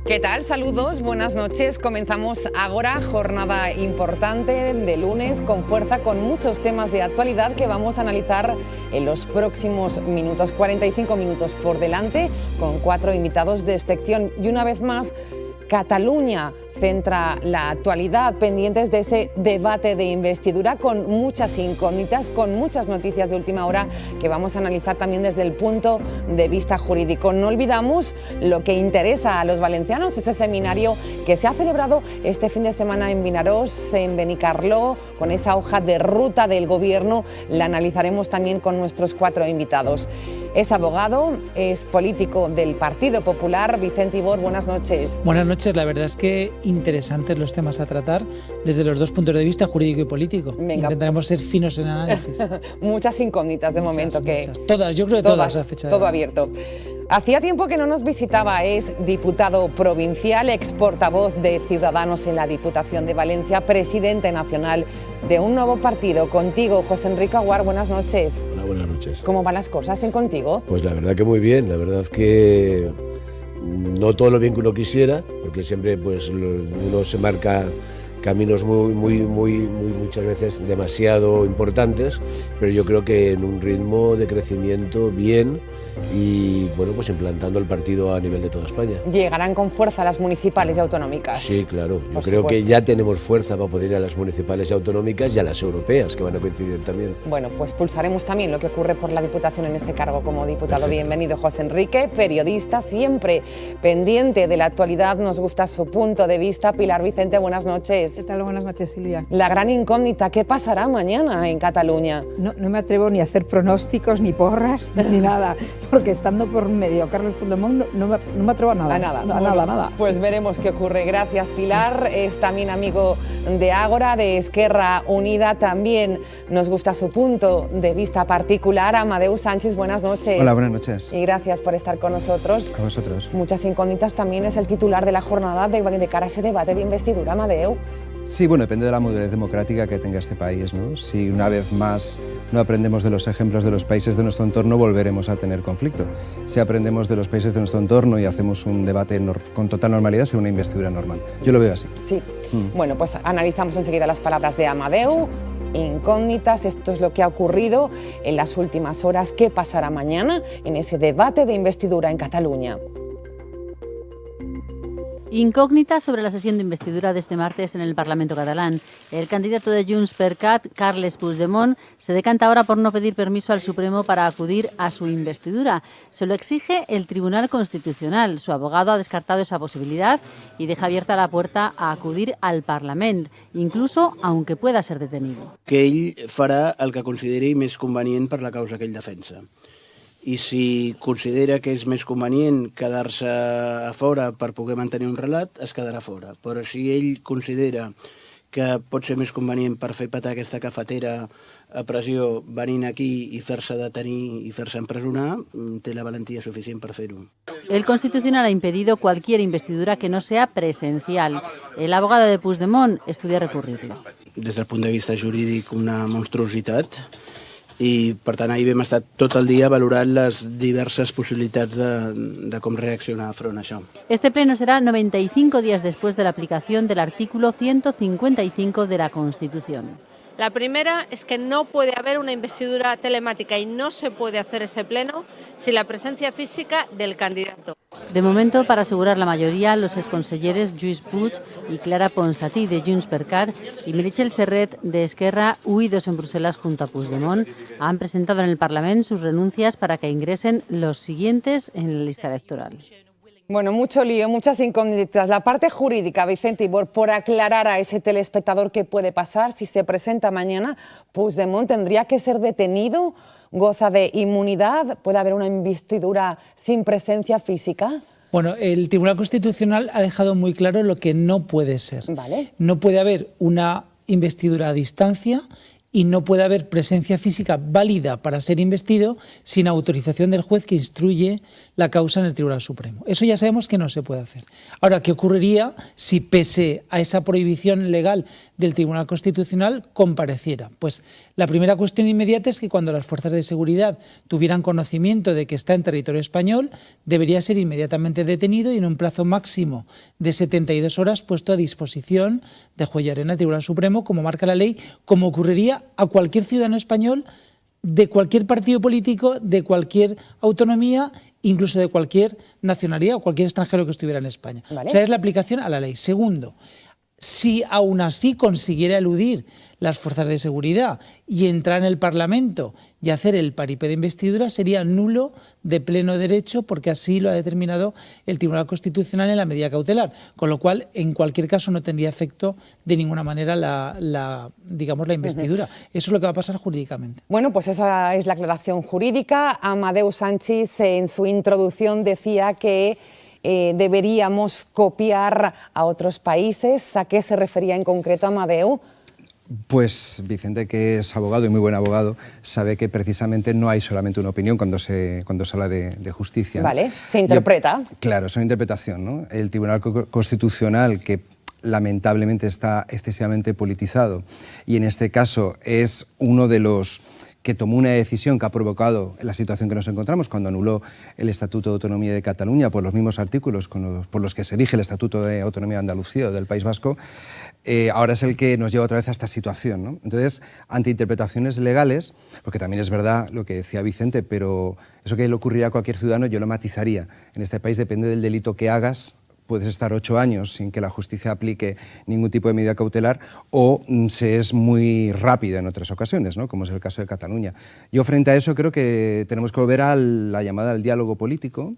¿Qué tal? Saludos, buenas noches. Comenzamos ahora jornada importante de lunes con fuerza, con muchos temas de actualidad que vamos a analizar en los próximos minutos. 45 minutos por delante con 4 invitados de excepción y una vez más Cataluña centra la actualidad, pendientes de ese debate de investidura con muchas incógnitas, con muchas noticias de última hora que vamos a analizar también desde el punto de vista jurídico. No olvidamos lo que interesa a los valencianos, ese seminario que se ha celebrado este fin de semana en Vinaròs, en Benicarló, con esa hoja de ruta del gobierno. La analizaremos también con nuestros 4 invitados. Es abogado, es político del Partido Popular. Vicente Ibor, buenas noches. Buenas noches, la verdad es que interesantes los temas a tratar desde los dos puntos de vista, jurídico y político. Venga, intentaremos ser finos en análisis. Muchas incógnitas de momento. Todas, yo creo que todas a fecha de todo hoy. Abierto. Hacía tiempo que no nos visitaba, es diputado provincial, ex portavoz de Ciudadanos en la Diputación de Valencia, presidente nacional de un nuevo partido. Contigo, José Enrique Aguar, buenas noches. Hola, buenas noches. ¿Cómo van las cosas en Contigo? Pues la verdad que muy bien, la verdad que no todo lo bien que uno quisiera, porque siempre pues uno se marca caminos muchas veces demasiado importantes, pero yo creo que en un ritmo de crecimiento bien y bueno, pues implantando el partido a nivel de toda España. ¿Llegarán con fuerza a las municipales y autonómicas? Sí, claro. Yo Por creo supuesto. que ya tenemos fuerza para poder ir a las municipales y autonómicas y a las europeas, que van a coincidir también. Bueno, pues pulsaremos también lo que ocurre por la Diputación en ese cargo como diputado. Perfecto. Bienvenido, José Enrique, periodista, siempre pendiente de la actualidad. Nos gusta su punto de vista. Pilar Vicente, buenas noches. ¿Qué tal? Buenas noches, Silvia. La gran incógnita, ¿qué pasará mañana en Cataluña? No me atrevo ni a hacer pronósticos, ni porras, ni nada, porque estando por medio Carles Puigdemont no me atrevo a nada. A nada. No, a Bueno, nada. Pues veremos qué ocurre. Gracias, Pilar. Es también amigo de Ágora, de Esquerra Unida. También nos gusta su punto de vista particular. Amadeu Sánchez, buenas noches. Hola, buenas noches. Y gracias por estar con nosotros. Con vosotros. Muchas incógnitas también es el titular de la jornada de cara a ese debate de investidura, Amadeu. Sí, bueno, depende de la madurez democrática que tenga este país, ¿no? Si una vez más no aprendemos de los ejemplos de los países de nuestro entorno, volveremos a tener conflicto. Si aprendemos de los países de nuestro entorno y hacemos un debate con total normalidad, será una investidura normal. Yo lo veo así. Sí. Bueno, pues analizamos enseguida las palabras de Amadeu. Incógnitas, esto es lo que ha ocurrido en las últimas horas. ¿Qué pasará mañana en ese debate de investidura en Cataluña? Incógnita sobre la sesión de investidura de este martes en el Parlamento catalán. El candidato de Junts per Cat, Carles Puigdemont, se decanta ahora por no pedir permiso al Supremo para acudir a su investidura. Se lo exige el Tribunal Constitucional. Su abogado ha descartado esa posibilidad y deja abierta la puerta a acudir al Parlament, incluso aunque pueda ser detenido. Que ell farà el que consideri més convenient per la causa que ell defensa. I si considera que és més convenient quedar-se a fora per poder mantenir un relat, es quedarà fora. Però si ell considera que pot ser més convenient per fer petar aquesta cafetera a pressió venint aquí i fer-se detenir i fer-se empresonar, té la valentia suficient per fer-ho. El Constitucional ha impedido cualquier investidura que no sea presencial. El abogado de Puigdemont estudia recurrirlo. Des del punt de vista jurídic, una monstruositat, i per tant ahir vam estar tot el dia valorant les diverses possibilitats de com reaccionar front a això. Este pleno será 95 días después de la aplicación del artículo 155 de la Constitución. La primera es que no puede haber una investidura telemática y no se puede hacer ese pleno sin la presencia física del candidato. De momento, para asegurar la mayoría, los exconselleres Lluís Puig y Clara Ponsatí de Junts per Cat y Meritxell Serret de Esquerra, huidos en Bruselas junto a Puigdemont, han presentado en el Parlamento sus renuncias para que ingresen los siguientes en la lista electoral. Bueno, mucho lío, muchas incógnitas. La parte jurídica, Vicente Ibor, por aclarar a ese telespectador qué puede pasar si se presenta mañana, Puigdemont tendría que ser detenido, goza de inmunidad, puede haber una investidura sin presencia física. Bueno, el Tribunal Constitucional ha dejado muy claro lo que no puede ser. Vale. No puede haber una investidura a distancia y no puede haber presencia física válida para ser investido sin autorización del juez que instruye la causa en el Tribunal Supremo. Eso ya sabemos que no se puede hacer. Ahora, ¿qué ocurriría si pese a esa prohibición legal del Tribunal Constitucional compareciera? Pues la primera cuestión inmediata es que cuando las fuerzas de seguridad tuvieran conocimiento de que está en territorio español, debería ser inmediatamente detenido y en un plazo máximo de 72 horas puesto a disposición de juez Llarena, el Tribunal Supremo, como marca la ley, como ocurriría a cualquier ciudadano español de cualquier partido político, de cualquier autonomía, incluso de cualquier nacionalidad o cualquier extranjero que estuviera en España. ¿Vale? O sea, es la aplicación a la ley. Segundo, si aún así consiguiera eludir las fuerzas de seguridad y entrar en el Parlamento y hacer el paripé de investidura, sería nulo de pleno derecho, porque así lo ha determinado el Tribunal Constitucional en la medida cautelar, con lo cual en cualquier caso no tendría efecto de ninguna manera la investidura. Eso es lo que va a pasar jurídicamente. Bueno, pues esa es la aclaración jurídica. Amadeu Sanchis en su introducción decía que deberíamos copiar a otros países. ¿A qué se refería en concreto Amadeu? Pues Vicente, que es abogado y muy buen abogado, sabe que precisamente no hay solamente una opinión cuando se habla de justicia, ¿no? Vale, se interpreta. Claro, es una interpretación, ¿no? El Tribunal Constitucional, que lamentablemente está excesivamente politizado y en este caso es uno de los que tomó una decisión que ha provocado la situación que nos encontramos cuando anuló el Estatuto de Autonomía de Cataluña por los mismos artículos por los que se erige el Estatuto de Autonomía de Andalucía o del País Vasco, ahora es el que nos lleva otra vez a esta situación, ¿no? Entonces, ante interpretaciones legales, porque también es verdad lo que decía Vicente, pero eso que le ocurriría a cualquier ciudadano yo lo matizaría. En este país depende del delito que hagas. Puedes estar 8 años sin que la justicia aplique ningún tipo de medida cautelar o se es muy rápida en otras ocasiones, ¿no? Como es el caso de Cataluña. Yo frente a eso creo que tenemos que volver a la llamada al diálogo político,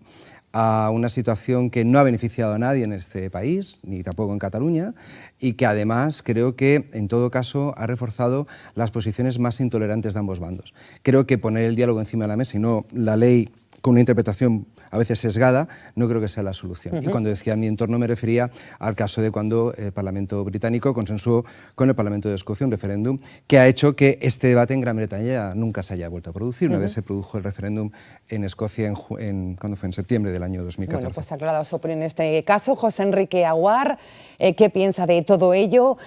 a una situación que no ha beneficiado a nadie en este país, ni tampoco en Cataluña, y que además creo que en todo caso ha reforzado las posiciones más intolerantes de ambos bandos. Creo que poner el diálogo encima de la mesa y no la ley con una interpretación a veces sesgada, no creo que sea la solución. Y cuando decía mi entorno me refería al caso de cuando el Parlamento británico consensuó con el Parlamento de Escocia un referéndum que ha hecho que este debate en Gran Bretaña nunca se haya vuelto a producir. Una vez se produjo el referéndum en Escocia, ¿cuándo fue? En septiembre del año 2014. Bueno, pues aclarado su opinión en este caso. José Enrique Aguar, ¿qué piensa de todo ello?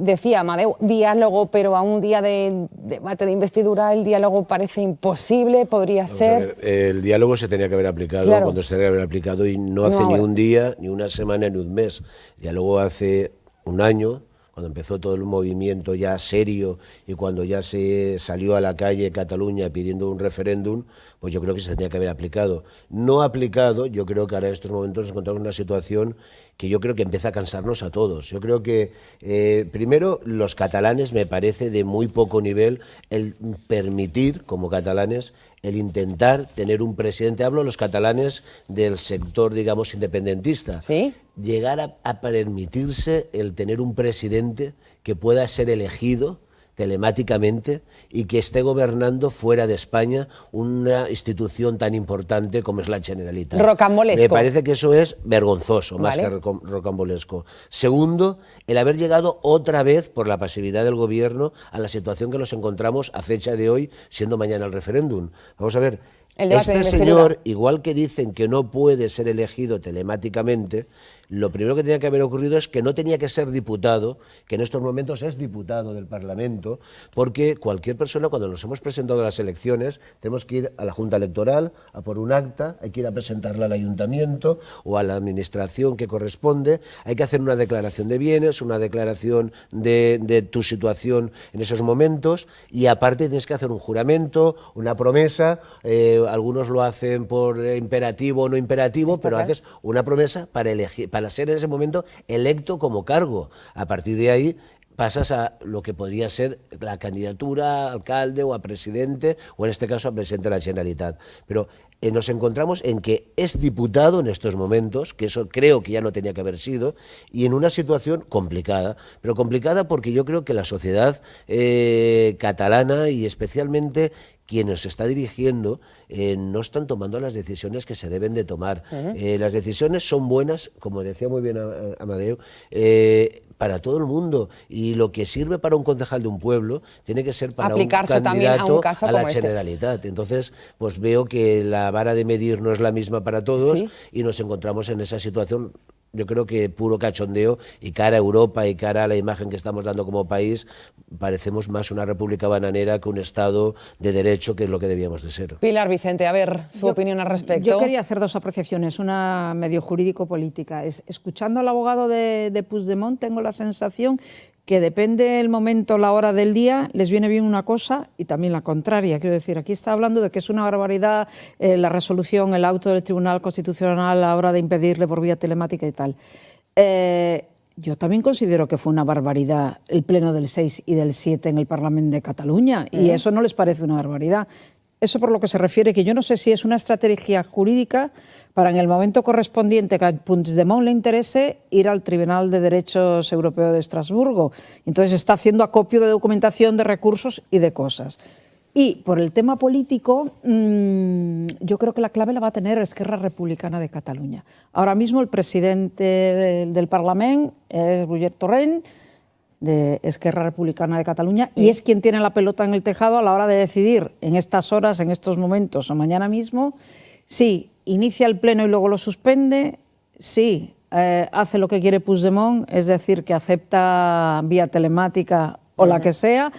Decía Amadeu, diálogo, pero a un día de debate de investidura el diálogo parece imposible, podría ser... El diálogo se tenía que haber aplicado cuando se tenía que haber aplicado y no hace ni un día, ni una semana, ni un mes. El diálogo hace un año, cuando empezó todo el movimiento ya serio y cuando ya se salió a la calle Cataluña pidiendo un referéndum, pues yo creo que se tenía que haber aplicado. No aplicado, yo creo que ahora en estos momentos nos encontramos en una situación que yo creo que empieza a cansarnos a todos. Yo creo que, primero, los catalanes me parece de muy poco nivel el permitir, como catalanes, el intentar tener un presidente, hablo los catalanes del sector, digamos, independentista, ¿sí? Llegar a permitirse el tener un presidente que pueda ser elegido telemáticamente y que esté gobernando fuera de España una institución tan importante como es la Generalitat. Rocambolesco. Me parece que eso es vergonzoso, más ¿vale? que rocambolesco. Segundo, el haber llegado otra vez, por la pasividad del gobierno, a la situación que nos encontramos a fecha de hoy, siendo mañana el referéndum. Vamos a ver, este señor, igual que dicen que no puede ser elegido telemáticamente, lo primero que tenía que haber ocurrido es que no tenía que ser diputado, que en estos momentos es diputado del Parlamento, porque cualquier persona, cuando nos hemos presentado a las elecciones, tenemos que ir a la Junta Electoral a por un acta, hay que ir a presentarla al Ayuntamiento o a la Administración que corresponde, hay que hacer una declaración de bienes, una declaración de tu situación en esos momentos, y aparte tienes que hacer un juramento, una promesa, algunos lo hacen por imperativo o no imperativo, pero haces una promesa para elegir, para ser en ese momento electo como cargo. A partir de ahí pasas a lo que podría ser la candidatura a alcalde o a presidente, o en este caso a presidente de la Generalitat. Pero nos encontramos en que es diputado en estos momentos, que eso creo que ya no tenía que haber sido, y en una situación complicada, pero complicada porque yo creo que la sociedad catalana y especialmente quien nos está dirigiendo no están tomando las decisiones que se deben de tomar. Las decisiones son buenas, como decía muy bien Amadeu, para todo el mundo, y lo que sirve para un concejal de un pueblo tiene que ser para aplicarse un también a un candidato caso a la como este. Generalitat. Entonces, pues veo que la vara de medir no es la misma para todos, Sí. y nos encontramos en esa situación. Yo creo que puro cachondeo, y cara a Europa y cara a la imagen que estamos dando como país, parecemos más una república bananera que un Estado de derecho, que es lo que debíamos de ser. Pilar Vicente, a ver, su opinión al respecto. Yo quería hacer dos apreciaciones, una medio jurídico-política. Escuchando al abogado de Puigdemont, tengo la sensación que depende del momento, la hora del día, les viene bien una cosa y también la contraria. Quiero decir, aquí está hablando de que es una barbaridad la resolución, el auto del Tribunal Constitucional a la hora de impedirle por vía telemática y tal. Yo también considero que fue una barbaridad el pleno del 6 y del 7 en el Parlamento de Cataluña, y eso no les parece una barbaridad. Eso por lo que se refiere, que yo no sé si es una estrategia jurídica para en el momento correspondiente que a Puigdemont le interese ir al Tribunal de Derechos Europeo de Estrasburgo. Entonces está haciendo acopio de documentación, de recursos y de cosas. Y por el tema político, yo creo que la clave la va a tener Esquerra Republicana de Cataluña. Ahora mismo el presidente del Parlamento es Roger Torrent, de Esquerra Republicana de Cataluña, y es quien tiene la pelota en el tejado a la hora de decidir en estas horas, en estos momentos o mañana mismo, si inicia el pleno y luego lo suspende, si hace lo que quiere Puigdemont, es decir, que acepta vía telemática o la que sea,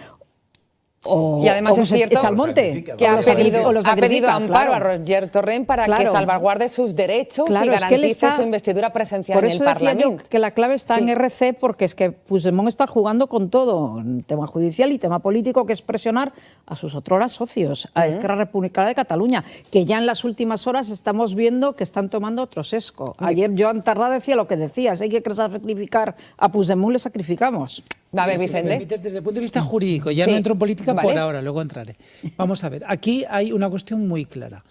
y además es cierto echa al monte, que ha pedido amparo claro. a Roger Torrent para que salvaguarde sus derechos y garantice su investidura presencial en el Parlamento. Por eso decía yo que la clave está en RC, porque es que Puigdemont está jugando con todo, en tema judicial y tema político, que es presionar a sus otrora socios, a Esquerra Republicana de Cataluña, que ya en las últimas horas estamos viendo que están tomando otro sesgo. Ayer Joan Tardá decía lo que decía, si hay que sacrificar a Puigdemont, le sacrificamos. A ver, Si me Vicente. permites, desde el punto de vista jurídico, ya no entro en política por ahora, luego entraré. Vamos a ver, aquí hay una cuestión muy clara.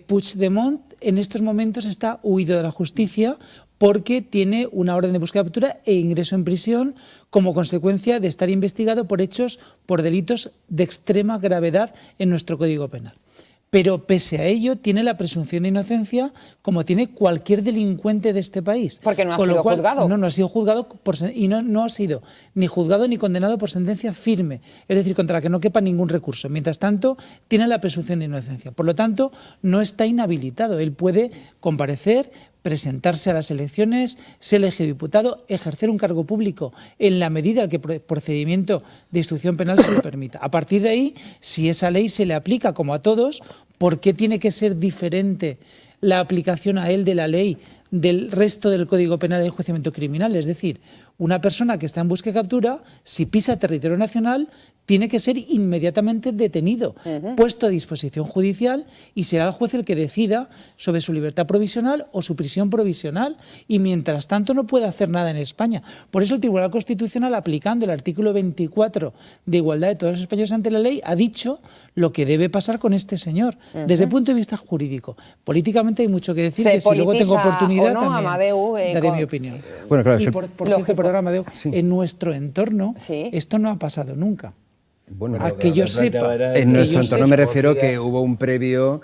Puigdemont en estos momentos está huido de la justicia porque tiene una orden de búsqueda y captura e ingreso en prisión como consecuencia de estar investigado por delitos de extrema gravedad en nuestro Código Penal. Pero pese a ello tiene la presunción de inocencia como tiene cualquier delincuente de este país. Porque no ha sido juzgado. No ha sido juzgado y no ha sido ni juzgado ni condenado por sentencia firme, es decir, contra la que no quepa ningún recurso. Mientras tanto, tiene la presunción de inocencia. Por lo tanto, no está inhabilitado. Él puede comparecer, presentarse a las elecciones, ser elegido diputado, ejercer un cargo público en la medida en que el procedimiento de instrucción penal se lo permita. A partir de ahí, si esa ley se le aplica como a todos, ¿por qué tiene que ser diferente la aplicación a él de la ley del resto del Código Penal de enjuiciamiento criminal? Es decir, una persona que está en búsqueda y captura, si pisa territorio nacional, tiene que ser inmediatamente detenido, puesto a disposición judicial, y será el juez el que decida sobre su libertad provisional o su prisión provisional, y mientras tanto no puede hacer nada en España. Por eso el Tribunal Constitucional, aplicando el artículo 24 de igualdad de todos los españoles ante la ley, ha dicho lo que debe pasar con este señor, desde el punto de vista jurídico. Políticamente hay mucho que decir, que si luego tengo oportunidad no, también Amadeu, daré mi opinión. Bueno, claro, y por cierto, perdón, Amadeu, en nuestro entorno esto no ha pasado nunca. Bueno, a que yo sepa. En nuestro entorno me refiero que hubo un previo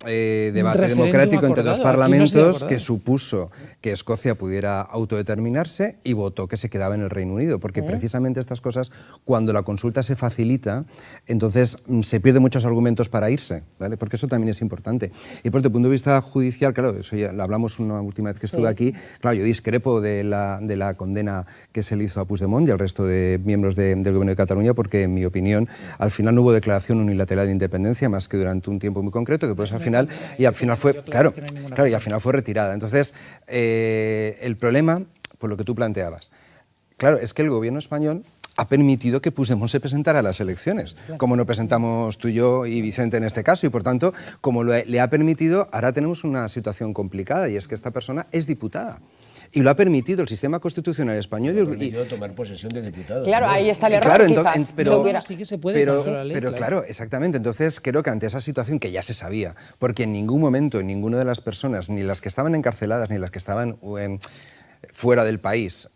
debate democrático entre dos parlamentos que supuso que Escocia pudiera autodeterminarse y votó que se quedaba en el Reino Unido, porque precisamente estas cosas, cuando la consulta se facilita, entonces se pierden muchos argumentos para irse, ¿vale? Porque eso también es importante. Y por el punto de vista judicial, claro, eso ya lo hablamos una última vez que estuve aquí, claro, yo discrepo de la condena que se le hizo a Puigdemont y al resto de miembros del Gobierno de Cataluña, porque en mi opinión al final no hubo declaración unilateral de independencia más que durante un tiempo muy concreto, que pues al final fue, claro, y al final fue retirada. Entonces, el problema, por lo que tú planteabas, claro, es que el gobierno español ha permitido que Puigdemont se presentara a las elecciones, como no presentamos tú y yo y Vicente en este caso, y por tanto, como le ha permitido, ahora tenemos una situación complicada, y es que esta persona es diputada. Y lo ha permitido el sistema constitucional español. Ha permitido tomar posesión de diputado. Claro, ahí está el error, claro, quizás. Pero sí que se puede controlar la ley, pero claro, exactamente. Entonces creo que ante esa situación que ya se sabía, porque en ningún momento, ninguna de las personas, ni las que estaban encarceladas, ni las que estaban fuera del país,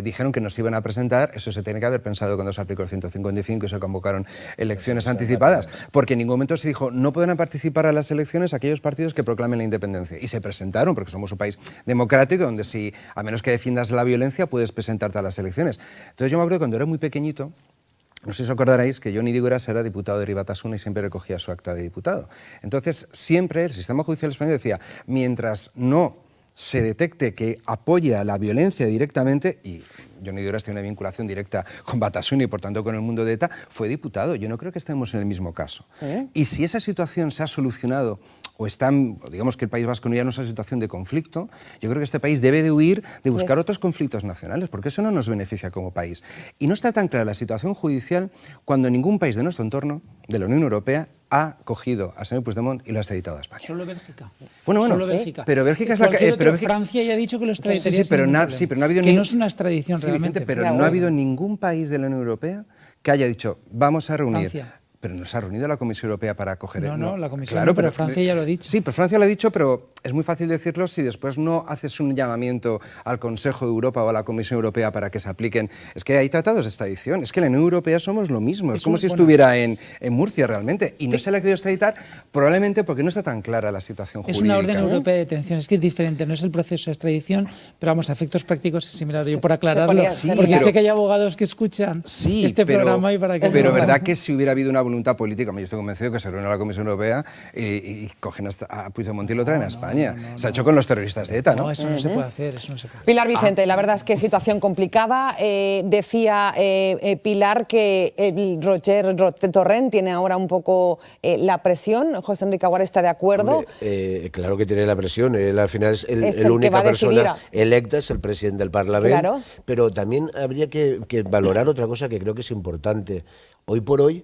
dijeron que nos iban a presentar, eso se tiene que haber pensado cuando se aplicó el 155 y se convocaron elecciones anticipadas, porque en ningún momento se dijo no pueden participar a las elecciones aquellos partidos que proclamen la independencia. Y se presentaron, porque somos un país democrático, donde si, a menos que defiendas la violencia, puedes presentarte a las elecciones. Entonces yo me acuerdo que cuando era muy pequeñito, no sé si os acordaréis que Jon Idigoras era diputado de Ribatasuna y siempre recogía su acta de diputado. Entonces siempre el sistema judicial español decía, mientras no se detecte que apoya la violencia directamente, y Jon Idigoras tiene una vinculación directa con Batasuna y por tanto con el mundo de ETA, fue diputado. Yo no creo que estemos en el mismo caso. Y si esa situación se ha solucionado o digamos que el País Vasco no ya no es una situación de conflicto, yo creo que este país debe de huir de buscar otros conflictos nacionales, porque eso no nos beneficia como país. Y no está tan clara la situación judicial cuando ningún país de nuestro entorno, de la Unión Europea, ha cogido a señor Puigdemont y lo ha extraditado a España. Solo Bélgica. Bueno, Solo Bélgica. Pero Bélgica es la que... Pero Francia ya ha dicho que lo extraditaría. Sí, pero no ha habido que no es una extradición realmente. Vicente, pero no ha habido ningún país de la Unión Europea que haya dicho, vamos a reunir... Francia. Pero no se ha reunido la Comisión Europea para acoger... No, la Comisión claro, no, pero Francia ya lo ha dicho. Sí, pero Francia lo ha dicho, pero es muy fácil decirlo si después no haces un llamamiento al Consejo de Europa o a la Comisión Europea para que se apliquen. Es que hay tratados de extradición, es que en la Unión Europea somos lo mismo, es como si estuviera en Murcia realmente, y no se le ha querido extraditar probablemente porque no está tan clara la situación jurídica. Es una orden europea de detención, es que es diferente, no es el proceso de extradición, pero vamos, a efectos prácticos es similar. Yo por aclararlo, porque sé que hay abogados que escuchan este programa y para que... Pero verdad que si hubiera habido una voluntad política, yo estoy convencido que se reúne a la Comisión Europea y cogen a Puigdemont y lo traen a España. Se ha hecho con los terroristas de ETA, ¿no? No, eso no se puede hacer, eso no se puede hacer. Pilar Vicente, la verdad es que situación complicada. Decía Pilar que Roger Torrent tiene ahora un poco la presión. José Enrique Aguar está de acuerdo. Hombre, claro que tiene la presión. Él al final es el única persona electa, es el presidente del Parlamento. Claro. Pero también habría que valorar otra cosa que creo que es importante. Hoy por hoy,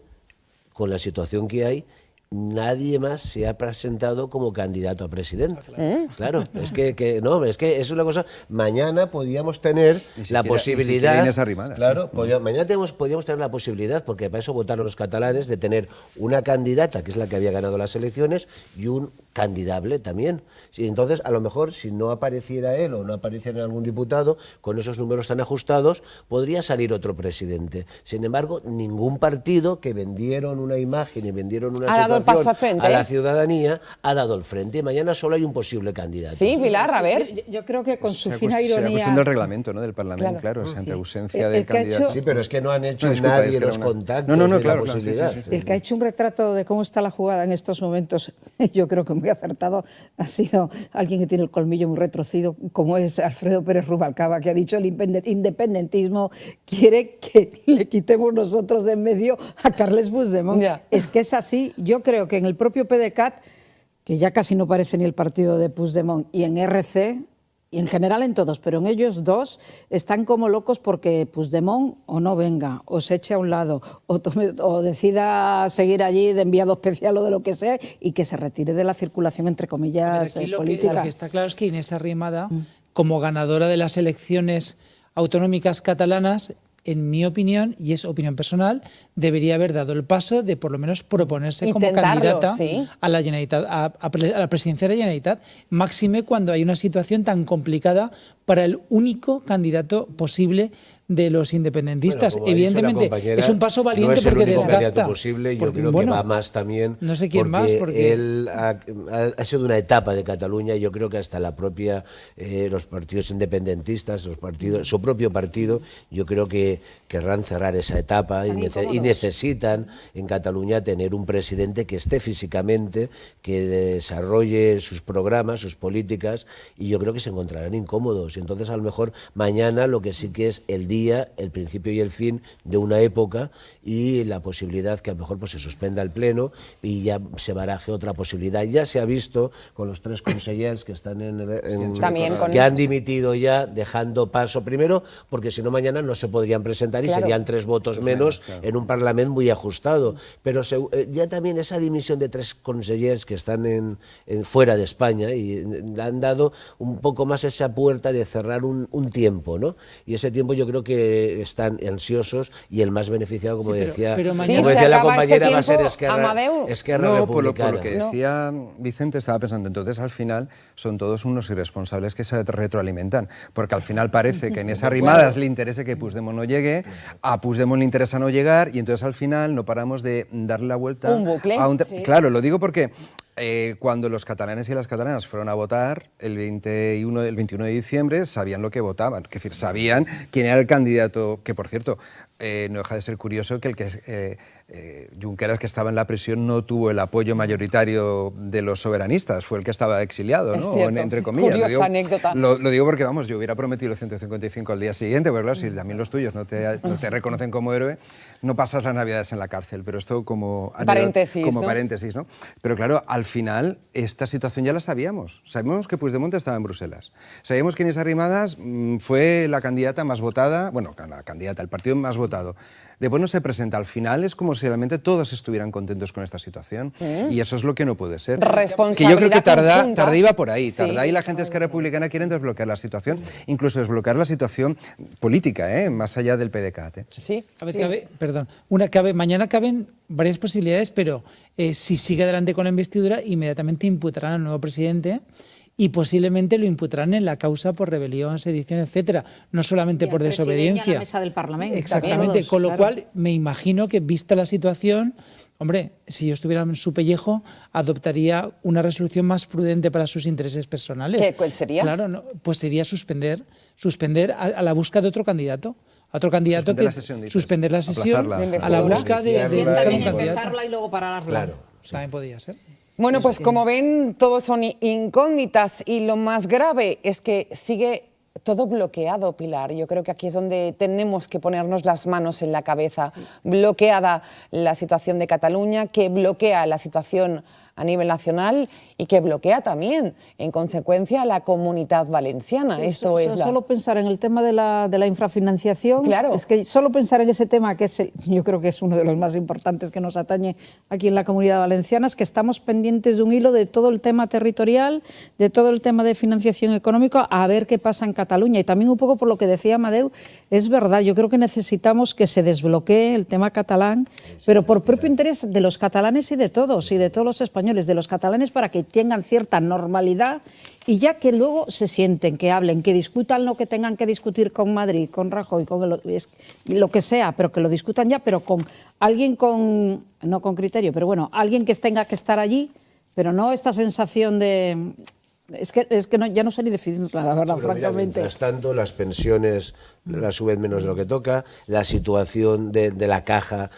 con la situación que hay, nadie más se ha presentado como candidato a presidente. Claro, es que es una cosa. Mañana podíamos tener la posibilidad. Claro, mañana podíamos tener la posibilidad, porque para eso votaron los catalanes, de tener una candidata, que es la que había ganado las elecciones, y un candidable también. Sí, entonces, a lo mejor, si no apareciera él o no apareciera algún diputado, con esos números tan ajustados, podría salir otro presidente. Sin embargo, ningún partido que vendieron una imagen y vendieron una situación a la ciudadanía ha dado el frente. Mañana solo hay un posible candidato. Sí, Pilar, a ver. Yo creo que con su fina ironía... Será cuestión del reglamento, ¿no?, del Parlamento, claro, ante ausencia del candidato. Sí, pero es que no han hecho nadie los contactos la posibilidad. El que ha hecho un retrato de cómo está la jugada en estos momentos, yo creo que muy acertado, ha sido alguien que tiene el colmillo muy retorcido, como es Alfredo Pérez Rubalcaba, que ha dicho el independentismo quiere que le quitemos nosotros de en medio a Carles Puigdemont. Es que es así. Yo creo que en el propio PDeCAT, que ya casi no parece ni el partido de Puigdemont, y en RC, y en general en todos, pero en ellos dos están como locos porque Puigdemont o no venga, o se eche a un lado, o decida seguir allí de enviado especial o de lo que sea, y que se retire de la circulación, entre comillas, política. Lo que está claro es que Inés Arrimada, como ganadora de las elecciones autonómicas catalanas, en mi opinión, y es opinión personal, debería haber dado el paso de por lo menos proponerse como candidata a la Generalitat, a la presidencia de la Generalitat, máxime cuando hay una situación tan complicada para el único candidato posible de los independentistas. Bueno, es un paso valiente, no es porque desgasta. Posible, yo creo que va más también. No sé quién más, porque él ha sido una etapa de Cataluña. Yo creo que hasta la propia los partidos independentistas, su propio partido, yo creo que querrán cerrar esa etapa y necesitan en Cataluña tener un presidente que esté físicamente, que desarrolle sus programas, sus políticas, y yo creo que se encontrarán incómodos. Entonces, a lo mejor mañana lo que sí que es el principio y el fin de una época, y la posibilidad que a lo mejor pues se suspenda el pleno y ya se baraje otra posibilidad. Ya se ha visto con los 3 consellers que están que han dimitido ya, dejando paso primero, porque si no mañana no se podrían presentar y serían 3 votos menos en un Parlamento muy ajustado. Pero ya también esa dimisión de 3 consellers que están fuera de España y han dado un poco más esa puerta de cerrar un tiempo, ¿no? Y ese tiempo yo creo creo que están ansiosos y el más beneficiado, como decía, pero como mañana- decía la acaba este compañera, va a ser tiempo, Amadeu. Esquerra No, por lo Republicana. que decía Vicente, estaba pensando, entonces al final son todos unos irresponsables que se retroalimentan, porque al final parece que en esas rimadas le interese que Puigdemont no llegue, a Puigdemont le interesa no llegar, y entonces al final no paramos de darle la vuelta Un bucle. a Claro, lo digo porque cuando los catalanes y las catalanas fueron a votar el 21 de diciembre, sabían lo que votaban, es decir, sabían quién era el candidato, que por cierto, no deja de ser curioso que Junqueras, que estaba en la prisión, no tuvo el apoyo mayoritario de los soberanistas, fue el que estaba exiliado, ¿no? Es cierto. Entre comillas. Curiosa anécdota. Lo digo porque, vamos, yo hubiera prometido los 155 al día siguiente, porque claro, si también los tuyos no te reconocen como héroe, no pasas las navidades en la cárcel, pero esto como paréntesis, ¿no? paréntesis, ¿no? Pero claro, al final, esta situación ya la sabíamos. Sabíamos que Puigdemont estaba en Bruselas. Sabíamos que Inés Arrimadas fue la candidata más votada, bueno, la candidata, el partido más votado. Después no se presenta. Al final es como si realmente todos estuvieran contentos con esta situación. Y eso es lo que no puede ser. Responsabilidad Que yo creo que conjunta. Tarda iba por ahí. Sí. Tarda y la gente Esquerra Republicana quieren desbloquear la situación, incluso desbloquear la situación política, más allá del PDeCAT. Sí. A ver, Sí, mañana caben varias posibilidades, pero si sigue adelante con la investidura, inmediatamente imputarán al nuevo presidente y posiblemente lo imputarán en la causa por rebelión, sedición, etcétera, no solamente por desobediencia. La mesa del Parlamento. Exactamente, Todos, con lo claro. cual me imagino que, vista la situación, hombre, si yo estuviera en su pellejo, adoptaría una resolución más prudente para sus intereses personales. ¿Cuál sería? Claro, no, pues sería suspender a la búsqueda de otro candidato. A otro candidato Suspender que la sesión, dices. suspender la sesión Aplazarla a la busca de Iniciarla buscar un y candidato. Empezarla y luego pararla. Claro. También podría ser. Bueno, pues como ven, todos son incógnitas y lo más grave es que sigue todo bloqueado, Pilar. Yo creo que aquí es donde tenemos que ponernos las manos en la cabeza. Bloqueada la situación de Cataluña, que bloquea la situación a nivel nacional y que bloquea también, en consecuencia, la Comunidad Valenciana. Esto es Solo pensar en el tema de la infrafinanciación, Claro. es que solo pensar en ese tema, que es yo creo que es uno de los más importantes que nos atañe aquí en la Comunidad Valenciana, es que estamos pendientes de un hilo de todo el tema territorial, de todo el tema de financiación económica, a ver qué pasa en Cataluña. Y también un poco por lo que decía Amadeu, es verdad, yo creo que necesitamos que se desbloquee el tema catalán, pero por propio interés de los catalanes y de todos los españoles, de los catalanes, para que tengan cierta normalidad y ya que luego se sienten, que hablen, que discutan lo que tengan que discutir con Madrid, con Rajoy, con lo que sea, pero que lo discutan ya, pero con alguien no con criterio, pero bueno, alguien que tenga que estar allí, pero no esta sensación de... Es que ya no sé ni definirla, la verdad, Pero mira, francamente. mientras tanto, las pensiones las suben menos de lo que toca, la situación de la caja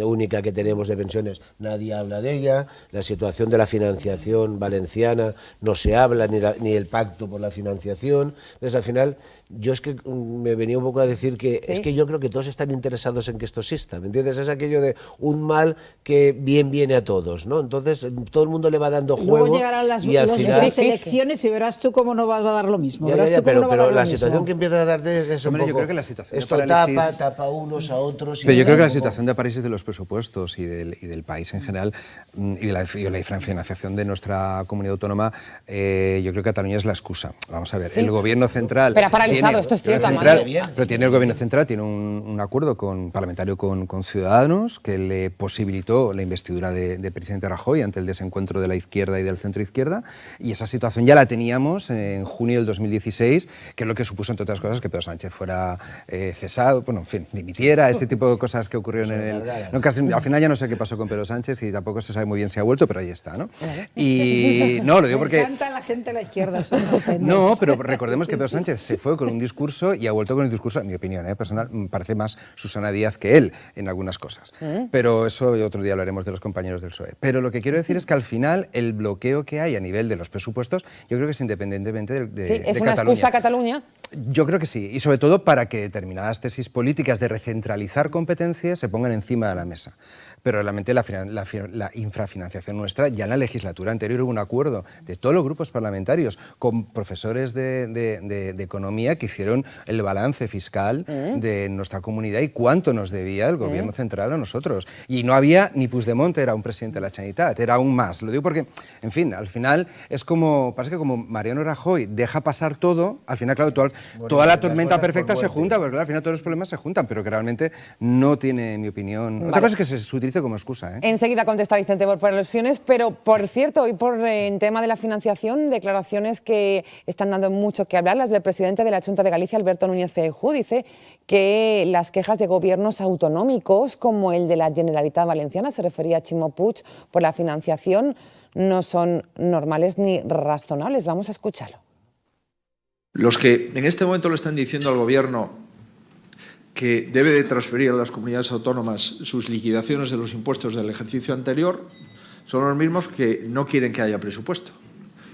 única que tenemos de pensiones, nadie habla de ella, la situación de la financiación valenciana, no se habla, ni el pacto por la financiación. Entonces, al final, yo es que me venía un poco a decir que Sí. es que yo creo que todos están interesados en que esto exista, ¿me entiendes? Es aquello de un mal que bien viene a todos, ¿no? Entonces, todo el mundo le va dando juego. Luego llegarán las y al final, elecciones y verás tú cómo no va a dar lo mismo. Ya, verás ya, tú cómo no va a pero dar lo la mismo. situación que empieza a dar es un Hombre, yo poco, creo que la situación de esto parálisis- tapa unos a otros. Pero yo creo que la un poco- situación de parálisis de los presupuestos y del país en general y de la infrafinanciación de nuestra comunidad autónoma, yo creo que Cataluña es la excusa. Vamos a ver, el gobierno central... Pero ha paralizado, esto es cierto, Pero tiene el gobierno central, tiene un acuerdo parlamentario con Ciudadanos que le posibilitó la investidura de presidente Rajoy ante el desencuentro de la izquierda y del centro izquierda, y esa situación ya la teníamos en junio del 2016, que es lo que supuso, entre otras cosas, que Pedro Sánchez fuera cesado, bueno, en fin, dimitiera, ese tipo de cosas que ocurrieron en el... No, casi, al final ya no sé qué pasó con Pedro Sánchez y tampoco se sabe muy bien si ha vuelto, pero ahí está, ¿no? Y no, lo digo porque... Me encanta la gente de la izquierda, son estupendos. No, pero recordemos que Pedro Sánchez se fue con un discurso y ha vuelto con el discurso, en mi opinión personal, parece más Susana Díaz que él en algunas cosas. Pero eso otro día hablaremos de los compañeros del PSOE. Pero lo que quiero decir es que al final el bloqueo que hay a nivel de los presupuestos, yo creo que es independientemente de Sí, es de una Cataluña. excusa Cataluña. Yo creo que sí, y sobre todo para que determinadas tesis políticas de recentralizar competencias se pongan encima de la mesa. Pero realmente la infrafinanciación nuestra, ya en la legislatura anterior hubo un acuerdo de todos los grupos parlamentarios con profesores de economía que hicieron el balance fiscal de nuestra comunidad y cuánto nos debía el gobierno central a nosotros. Y no había ni Puigdemont era un presidente de la Generalitat, era aún más. Lo digo porque, en fin, al final es como, parece que como Mariano Rajoy deja pasar todo, al final, claro, toda la tormenta perfecta se junta, porque claro, al final todos los problemas se juntan, pero que realmente no tiene, en mi opinión... Otra cosa es que se utilice como excusa. Enseguida contesta Vicente por alusiones, pero por cierto, hoy en tema de la financiación, declaraciones que están dando mucho que hablar, las del presidente de la Xunta de Galicia, Alberto Núñez Feijóo, dice que las quejas de gobiernos autonómicos, como el de la Generalitat Valenciana, se refería a Ximo Puig, por la financiación, no son normales ni razonables. Vamos a escucharlo. Los que en este momento le están diciendo al Gobierno que debe de transferir a las comunidades autónomas sus liquidaciones de los impuestos del ejercicio anterior son los mismos que no quieren que haya presupuesto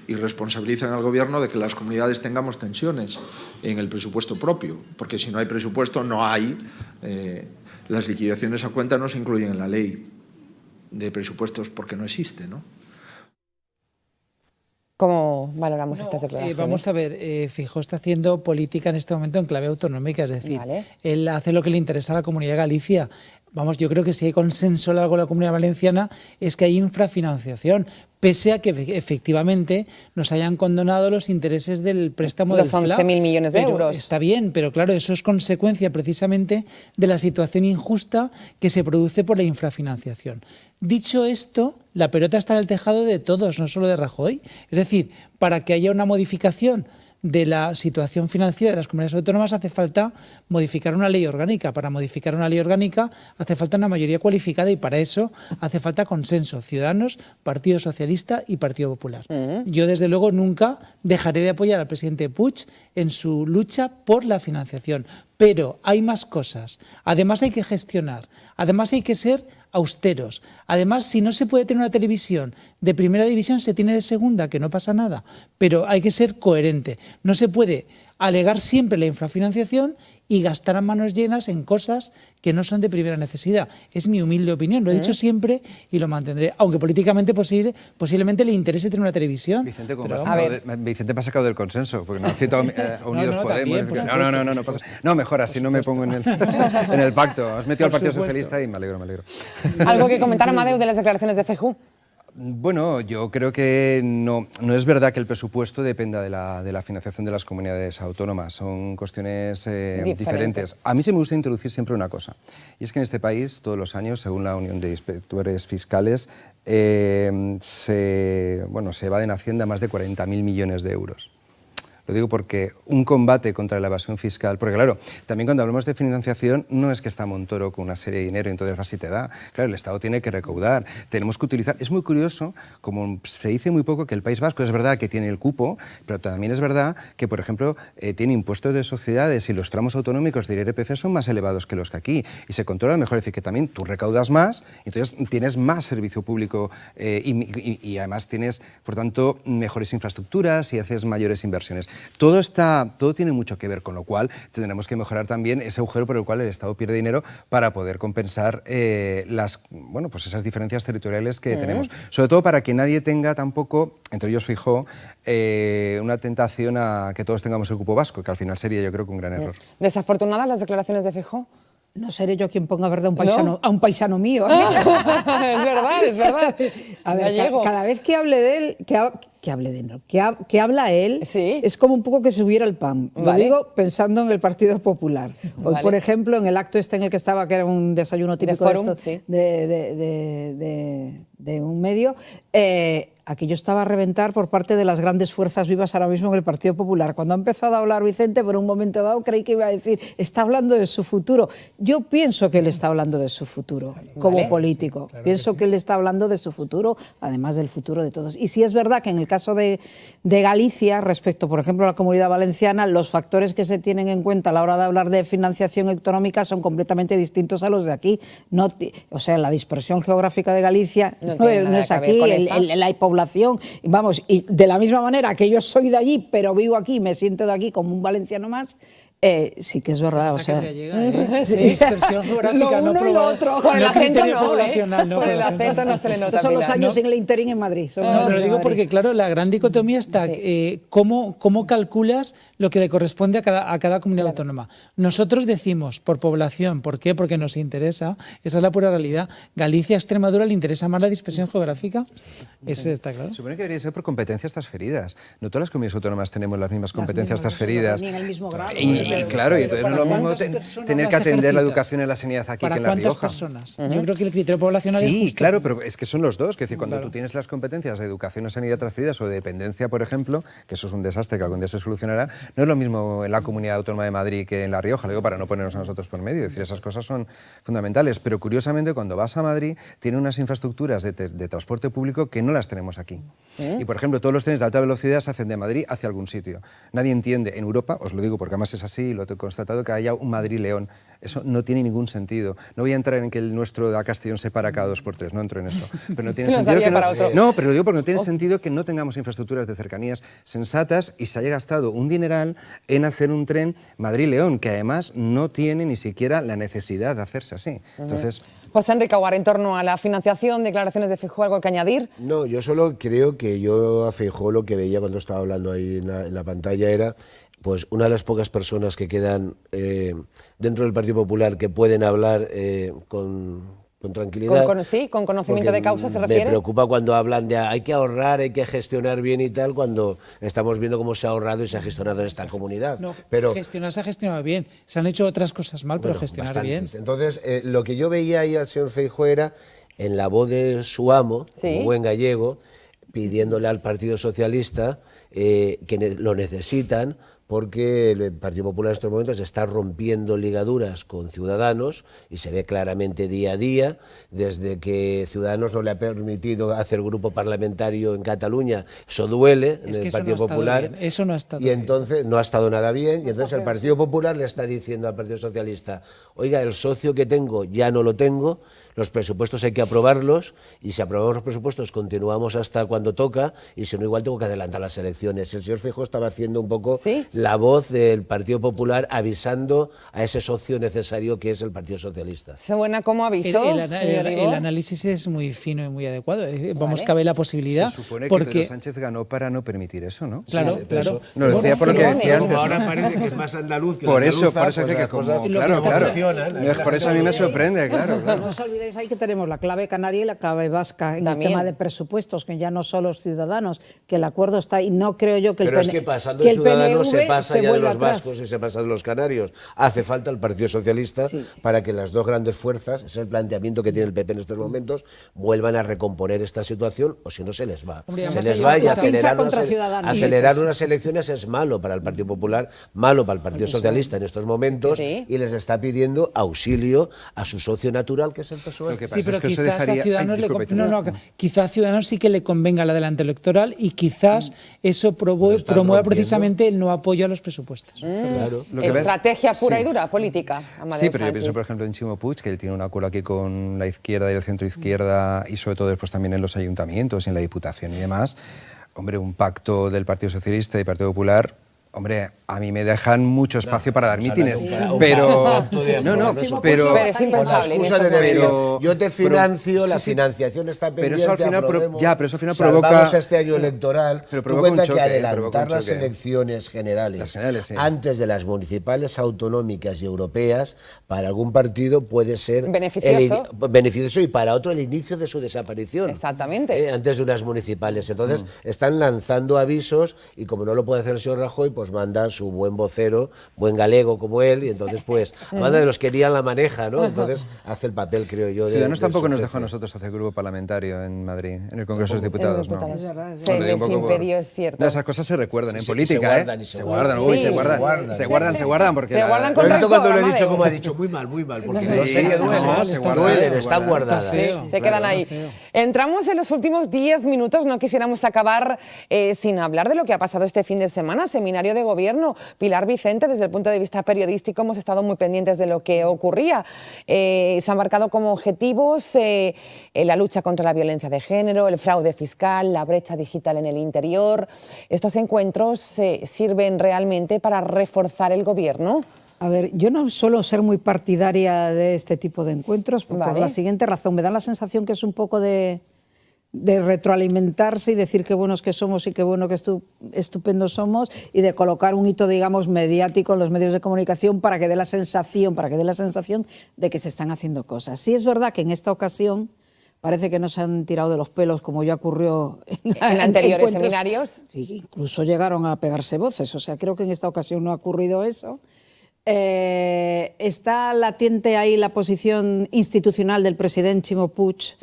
y responsabilizan al Gobierno de que las comunidades tengamos tensiones en el presupuesto propio, porque si no hay presupuesto no hay, las liquidaciones a cuenta no se incluyen en la ley de presupuestos porque no existe, ¿no? ¿Cómo valoramos estas declaraciones? Vamos a ver, Feijóo está haciendo política en este momento en clave autonómica, es decir, él hace lo que le interesa a la Comunidad de Galicia. Vamos, yo creo que si hay consenso largo en la Comunidad Valenciana es que hay infrafinanciación, pese a que efectivamente nos hayan condonado los intereses del préstamo del FLA. Los 11.000 millones de euros. Está bien, pero claro, eso es consecuencia precisamente de la situación injusta que se produce por la infrafinanciación. Dicho esto, la pelota está en el tejado de todos, no solo de Rajoy. Es decir, para que haya una modificación de la situación financiera de las comunidades autónomas hace falta modificar una ley orgánica. Para modificar una ley orgánica hace falta una mayoría cualificada y para eso hace falta consenso. Ciudadanos, Partido Socialista y Partido Popular. Yo desde luego nunca dejaré de apoyar al presidente Puig en su lucha por la financiación. Pero hay más cosas. Además hay que gestionar. Además hay que ser austeros. Además, si no se puede tener una televisión de primera división, se tiene de segunda, que no pasa nada. Pero hay que ser coherente. No se puede alegar siempre la infrafinanciación y gastar a manos llenas en cosas que no son de primera necesidad. Es mi humilde opinión, lo he dicho siempre y lo mantendré, aunque políticamente posiblemente le interese tener una televisión. Vicente, Vicente me ha sacado del consenso, porque no ha citado Unidos Podemos. También, no pasa. No, mejor, así no me pongo en el pacto. Has metido al Partido Socialista y me alegro. ¿Algo que comentar, Amadeu, de las declaraciones de Feijóo? Bueno, yo creo que no es verdad que el presupuesto dependa de la financiación de las comunidades autónomas. Son cuestiones diferentes. A mí se me gusta introducir siempre una cosa, y es que en este país, todos los años, según la Unión de Inspectores Fiscales, se evaden a Hacienda más de 40.000 millones de euros. Lo digo porque un combate contra la evasión fiscal, porque claro, también cuando hablamos de financiación no es que está Montoro con una serie de dinero y entonces así te da. Claro, el Estado tiene que recaudar, tenemos que utilizar. Es muy curioso, como se dice muy poco, que el País Vasco es verdad que tiene el cupo, pero también es verdad que, por ejemplo, tiene impuestos de sociedades y los tramos autonómicos del IRPF son más elevados que los que aquí y se controla mejor. Es decir, que también tú recaudas más y entonces tienes más servicio público y además tienes, por tanto, mejores infraestructuras y haces mayores inversiones. Todo tiene mucho que ver, con lo cual tendremos que mejorar también ese agujero por el cual el Estado pierde dinero para poder compensar esas diferencias territoriales que tenemos. Sobre todo para que nadie tenga tampoco, entre ellos Feijóo, una tentación a que todos tengamos el cupo vasco, que al final sería, yo creo, que un gran error. ¿Desafortunadas las declaraciones de Feijóo? No seré yo quien ponga verde a un paisano mío. Es verdad. A ver, cada vez que hable de él, que habla él, es como un poco que subiera el pan. Lo digo pensando en el Partido Popular. Hoy, por ejemplo, en el acto en el que estaba, que era un desayuno típico de un medio, aquello estaba a reventar por parte de las grandes fuerzas vivas ahora mismo en el Partido Popular. Cuando ha empezado a hablar Vicente, por un momento dado creí que iba a decir, está hablando de su futuro. Yo pienso que él está hablando de su futuro como político. Claro, pienso que él está hablando de su futuro, además del futuro de todos. Y sí es verdad que en el caso de Galicia, respecto, por ejemplo, a la Comunidad Valenciana, los factores que se tienen en cuenta a la hora de hablar de financiación autonómica son completamente distintos a los de aquí. O sea, la dispersión geográfica de Galicia no es aquí, la población, vamos, y de la misma manera que yo soy de allí, pero vivo aquí, me siento de aquí como un valenciano más, Sí que es verdad, o sea... Sí. Dispersión geográfica, lo uno y lo otro. Por el acento no, poblacional, por el acento no se le nota. Esos son los Pilar. años en el interín en Madrid. No, lo digo porque, claro, la gran dicotomía está cómo calculas lo que le corresponde a cada comunidad autónoma. Nosotros decimos por población, ¿por qué? Porque nos interesa, esa es la pura realidad. Galicia, Extremadura, ¿le interesa más la dispersión geográfica? Eso está claro. Supone que debería ser por competencias transferidas. No todas las comunidades autónomas tenemos las mismas competencias transferidas. Ni en el mismo grado. Y claro, y entonces no es lo mismo tener que atender la educación en la sanidad aquí que en La Rioja. ¿Para cuántas personas? Yo creo que el criterio poblacional es Sí, justo. claro, pero es que son los dos. Es decir, cuando tú tienes las competencias de educación o sanidad transferidas o de dependencia, por ejemplo, que eso es un desastre que algún día se solucionará, no es lo mismo en la Comunidad Autónoma de Madrid que en La Rioja, lo digo para no ponernos a nosotros por medio. Es decir, esas cosas son fundamentales. Pero curiosamente, cuando vas a Madrid, tiene unas infraestructuras de transporte público que no las tenemos aquí. Y, por ejemplo, todos los trenes de alta velocidad se hacen de Madrid hacia algún sitio. Nadie entiende en Europa, os lo digo porque además es así y lo he constatado, que haya un Madrid-León. Eso no tiene ningún sentido. No voy a entrar en que el nuestro de Castellón se para cada 2x3, no entro en eso. Pero no tiene sentido que no, pero lo digo porque no tiene sentido que no tengamos infraestructuras de cercanías sensatas y se haya gastado un dineral en hacer un tren Madrid-León, que además no tiene ni siquiera la necesidad de hacerse así. Entonces... José Enrique Aguar, en torno a la financiación, declaraciones de Feijóo, ¿algo que añadir? No, yo solo creo que yo a Feijóo lo que veía cuando estaba hablando ahí en la pantalla era pues una de las pocas personas que quedan dentro del Partido Popular que pueden hablar con tranquilidad. Con conocimiento de causa se refiere. Me preocupa cuando hablan de hay que ahorrar, hay que gestionar bien y tal, cuando estamos viendo cómo se ha ahorrado y se ha gestionado en esta comunidad. No, pero gestionar se ha gestionado bien. Se han hecho otras cosas mal, pero gestionar bastantes. bien. Entonces, lo que yo veía ahí al señor Feijóo era, en la voz de su amo, un buen gallego, pidiéndole al Partido Socialista que lo necesitan, porque el Partido Popular en estos momentos está rompiendo ligaduras con Ciudadanos y se ve claramente día a día, desde que Ciudadanos no le ha permitido hacer grupo parlamentario en Cataluña. Eso duele en el Partido Popular. Eso no ha estado bien. Y entonces no ha estado nada bien, y entonces el Partido Popular le está diciendo al Partido Socialista, oiga, el socio que tengo ya no lo tengo, los presupuestos hay que aprobarlos, y si aprobamos los presupuestos continuamos hasta cuando toca, y si no, igual tengo que adelantar las elecciones. El señor Feijóo estaba haciendo un poco la voz del Partido Popular avisando a ese socio necesario que es el Partido Socialista. ¿Suena como aviso, señor Ibó? El análisis es muy fino y muy adecuado. Vamos, cabe la posibilidad. Se supone que Pedro Sánchez ganó para no permitir eso, ¿no? Claro, claro. No, lo decía por lo que decía antes. Ahora parece que es más andaluz que por eso pues dice que como... Claro. Por eso a mí me sorprende, claro. No os olvidéis ahí que tenemos la clave canaria y la clave vasca en el tema de presupuestos, que ya no son los ciudadanos, que el acuerdo está y no creo yo que el Pero es que pasando de Ciudadanos se pasa ya de los vascos y se pasa de los canarios. Hace falta el Partido Socialista para que las dos grandes fuerzas, ese es el planteamiento que tiene el PP en estos momentos, vuelvan a recomponer esta situación, o si no se les va. Se les va, y acelerar unas elecciones es malo para el Partido Popular, malo para el Partido Socialista en estos momentos, y les está pidiendo auxilio a su socio natural, que es el PSOE. Lo que pasa es que eso dejaría... quizás a Ciudadanos sí que le convenga el adelanto electoral, y quizás eso promueva precisamente el no apoyo a los presupuestos. Claro. Estrategia pura y dura, política. Sí, pero yo pienso, por ejemplo, en Ximo Puig, que él tiene un acuerdo aquí con la izquierda y el centro izquierda, y sobre todo después también en los ayuntamientos y en la Diputación y demás. Hombre, un pacto del Partido Socialista y Partido Popular... Hombre, a mí me dejan mucho espacio para dar mítines, pero pero es impensable. Yo te financio, la financiación está pendiente. Pero eso al final provoca este año electoral. Pero provoca un choque, que adelantar las elecciones generales, antes de las municipales, autonómicas y europeas, para algún partido puede ser beneficioso y para otro el inicio de su desaparición. Exactamente. Antes de unas municipales. Entonces están lanzando avisos, y como no lo puede hacer el señor Rajoy, pues manda su buen vocero, buen galego como él, y entonces pues manda de los que lían la maneja, ¿no? Entonces hace el papel, creo yo. Ciudadanos tampoco nos dejó a nosotros hacer grupo parlamentario en Madrid, en el Congreso de los Diputados, ¿no? Se les impidió, es cierto. No, esas cosas se recuerdan en política, ¿eh? Se guardan, porque... Se guardan con rencor, cuando lo he dicho, como ha dicho, muy mal, porque no sé qué duelen, están guardadas. Se quedan ahí. Entramos en los últimos 10 minutos, no quisiéramos acabar sin hablar de lo que ha pasado este fin de semana, seminario de gobierno. Pilar Vicente, desde el punto de vista periodístico hemos estado muy pendientes de lo que ocurría. Se han marcado como objetivos la lucha contra la violencia de género, el fraude fiscal, la brecha digital en el interior. ¿Estos encuentros sirven realmente para reforzar el gobierno? A ver, yo no suelo ser muy partidaria de este tipo de encuentros por la siguiente razón. Me da la sensación que es un poco de retroalimentarse y decir qué buenos que somos y qué bueno que estupendos somos, y de colocar un hito, digamos, mediático en los medios de comunicación para que dé la sensación de que se están haciendo cosas. Sí es verdad que en esta ocasión parece que no se han tirado de los pelos como ya ocurrió en anteriores seminarios. Sí, incluso llegaron a pegarse voces. O sea, creo que en esta ocasión no ha ocurrido eso. Está latente ahí la posición institucional del presidente Ximo Puig,